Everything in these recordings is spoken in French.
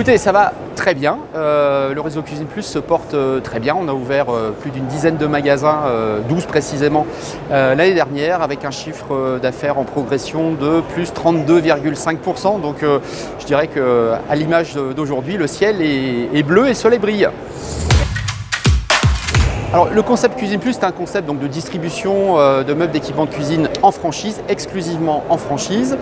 Écoutez, ça va très bien. Le réseau Cuisine Plus se porte très bien. On a ouvert plus d'une dizaine de magasins, 12 précisément, l'année dernière, avec un chiffre d'affaires en progression de plus 32,5%. Donc je dirais qu'à l'image d'aujourd'hui, le ciel est bleu et le soleil brille. Alors, le concept Cuisine Plus, c'est un concept donc, de distribution de meubles d'équipement de cuisine en franchise, exclusivement en franchise.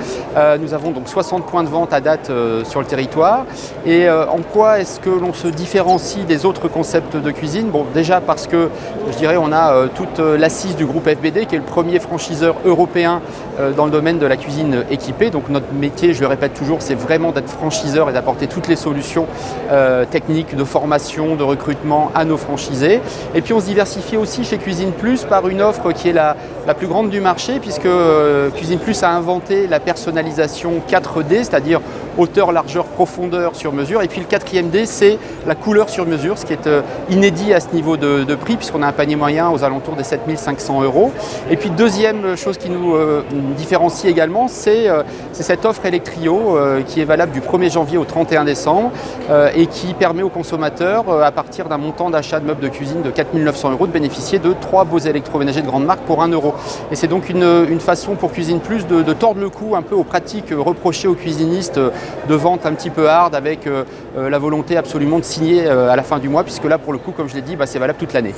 Nous avons donc 60 points de vente à date sur le territoire. Et en quoi est-ce que l'on se différencie des autres concepts de cuisine? Bon, déjà parce que, je dirais, on a toute l'assise du groupe FBD, qui est le premier franchiseur européen dans le domaine de la cuisine équipée. Donc notre métier, je le répète toujours, c'est vraiment d'être franchiseur et d'apporter toutes les solutions techniques de formation, de recrutement à nos franchisés. Et puis on se diversifie aussi chez Cuisine Plus par une offre qui est la plus grande du marché, puisque Cuisine Plus a inventé la personnalisation 4D, c'est-à-dire hauteur, largeur, profondeur sur mesure. Et puis le 4e D, c'est la couleur sur mesure, ce qui est inédit à ce niveau de prix, puisqu'on a un panier moyen aux alentours des 7 500 €. Et puis deuxième chose qui nous différencie également, c'est cette offre Electrio qui est valable du 1er janvier au 31 décembre et qui permet aux consommateurs, à partir d'un montant d'achat de meubles de cuisine de 4 900 €, de bénéficier de 3 beaux électroménagers de grande marque pour 1 €. Et c'est donc une façon pour Cuisine Plus de tordre le cou un peu aux pratiques reprochées aux cuisinistes de vente un petit peu hard, avec la volonté absolument de signer à la fin du mois, puisque là pour le coup, comme je l'ai dit, c'est valable toute l'année.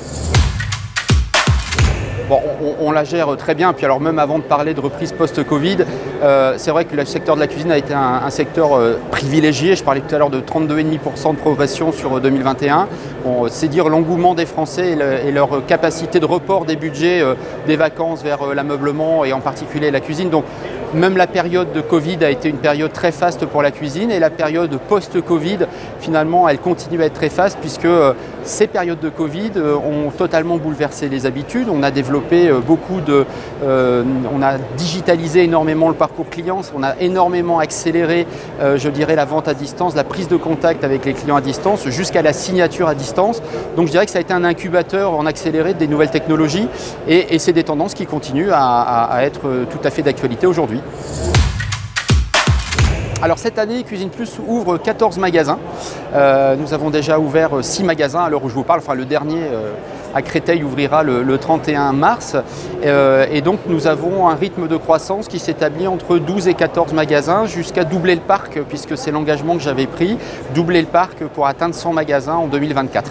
Bon, on la gère très bien, puis alors même avant de parler de reprise post-Covid, c'est vrai que le secteur de la cuisine a été un secteur privilégié. Je parlais tout à l'heure de 32,5% de progression sur 2021. Bon, c'est dire l'engouement des Français et leur capacité de report des budgets des vacances vers l'ameublement et en particulier la cuisine. Donc même la période de Covid a été une période très faste pour la cuisine, et la période post-Covid, finalement, elle continue à être très faste, puisque ces périodes de Covid ont totalement bouleversé les habitudes. On a développé on a digitalisé énormément le parcours client, on a énormément accéléré, je dirais, la vente à distance, la prise de contact avec les clients à distance, jusqu'à la signature à distance. Donc je dirais que ça a été un incubateur en accéléré des nouvelles technologies, et c'est des tendances qui continuent à être tout à fait d'actualité aujourd'hui. Alors cette année, Cuisine Plus ouvre 14 magasins. Nous avons déjà ouvert 6 magasins à l'heure où je vous parle. Enfin, le dernier à Créteil ouvrira le 31 mars. Et donc nous avons un rythme de croissance qui s'établit entre 12 et 14 magasins, jusqu'à doubler le parc, puisque c'est l'engagement que j'avais pris, doubler le parc pour atteindre 100 magasins en 2024.